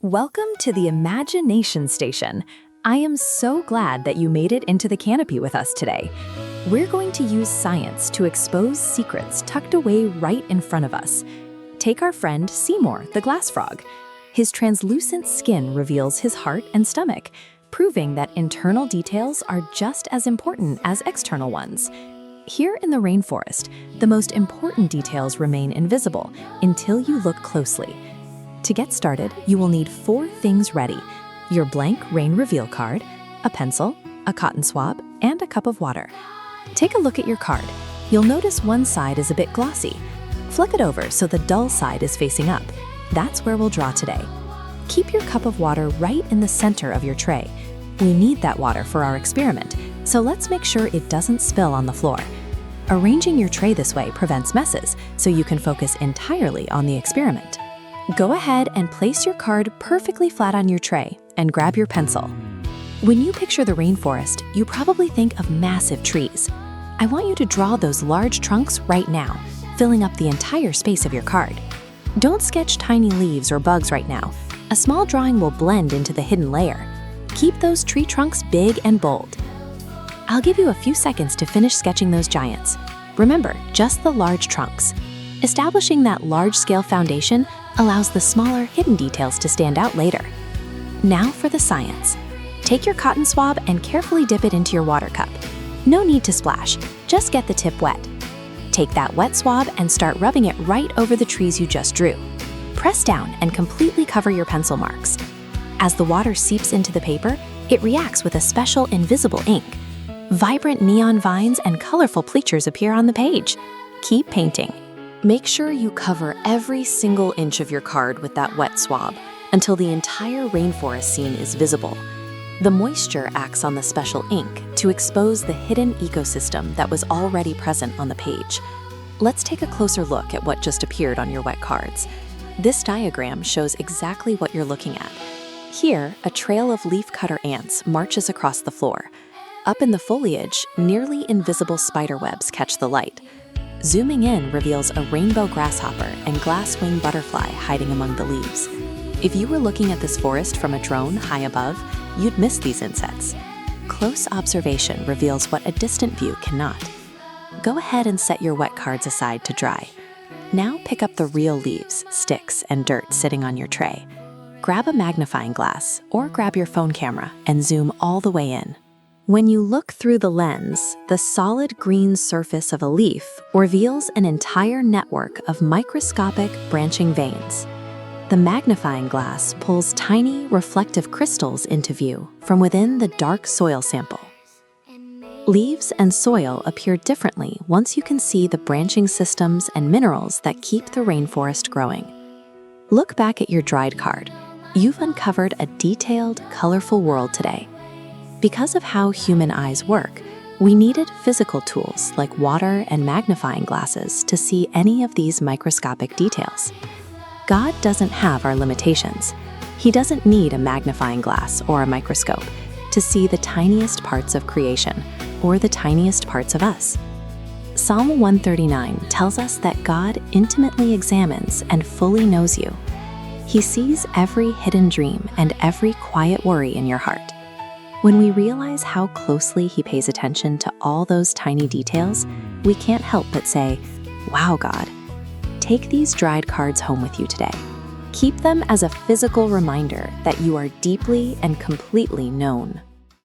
Welcome to the Imagination Station. I am so glad that you made it into the canopy with us today. We're going to use science to expose secrets tucked away right in front of us. Take our friend Seymour, the glass frog. His translucent skin reveals his heart and stomach, proving that internal details are just as important as external ones. Here in the rainforest, the most important details remain invisible until you look closely. To get started, you will need 4 things ready: your blank rain reveal card, a pencil, a cotton swab, and a cup of water. Take a look at your card. You'll notice one side is a bit glossy. Flip it over so the dull side is facing up. That's where we'll draw today. Keep your cup of water right in the center of your tray. We need that water for our experiment, so let's make sure it doesn't spill on the floor. Arranging your tray this way prevents messes, so you can focus entirely on the experiment. Go ahead and place your card perfectly flat on your tray and grab your pencil. When you picture the rainforest, you probably think of massive trees. I want you to draw those large trunks right now, filling up the entire space of your card. Don't sketch tiny leaves or bugs right now. A small drawing will blend into the hidden layer. Keep those tree trunks big and bold. I'll give you a few seconds to finish sketching those giants. Remember, just the large trunks. Establishing that large-scale foundation allows the smaller, hidden details to stand out later. Now for the science. Take your cotton swab and carefully dip it into your water cup. No need to splash, just get the tip wet. Take that wet swab and start rubbing it right over the trees you just drew. Press down and completely cover your pencil marks. As the water seeps into the paper, it reacts with a special invisible ink. Vibrant neon vines and colorful pleatures appear on the page. Keep painting. Make sure you cover every single inch of your card with that wet swab until the entire rainforest scene is visible. The moisture acts on the special ink to expose the hidden ecosystem that was already present on the page. Let's take a closer look at what just appeared on your wet cards. This diagram shows exactly what you're looking at. Here, a trail of leafcutter ants marches across the floor. Up in the foliage, nearly invisible spiderwebs catch the light. Zooming in reveals a rainbow grasshopper and glass-wing butterfly hiding among the leaves. If you were looking at this forest from a drone high above, you'd miss these insects. Close observation reveals what a distant view cannot. Go ahead and set your wet cards aside to dry. Now pick up the real leaves, sticks, and dirt sitting on your tray. Grab a magnifying glass or grab your phone camera and zoom all the way in. When you look through the lens, the solid green surface of a leaf reveals an entire network of microscopic branching veins. The magnifying glass pulls tiny reflective crystals into view from within the dark soil sample. Leaves and soil appear differently once you can see the branching systems and minerals that keep the rainforest growing. Look back at your dried card. You've uncovered a detailed, colorful world today. Because of how human eyes work, we needed physical tools like water and magnifying glasses to see any of these microscopic details. God doesn't have our limitations. He doesn't need a magnifying glass or a microscope to see the tiniest parts of creation or the tiniest parts of us. Psalm 139 tells us that God intimately examines and fully knows you. He sees every hidden dream and every quiet worry in your heart. When we realize how closely He pays attention to all those tiny details, we can't help but say, "Wow, God." Take these dried cards home with you today. Keep them as a physical reminder that you are deeply and completely known.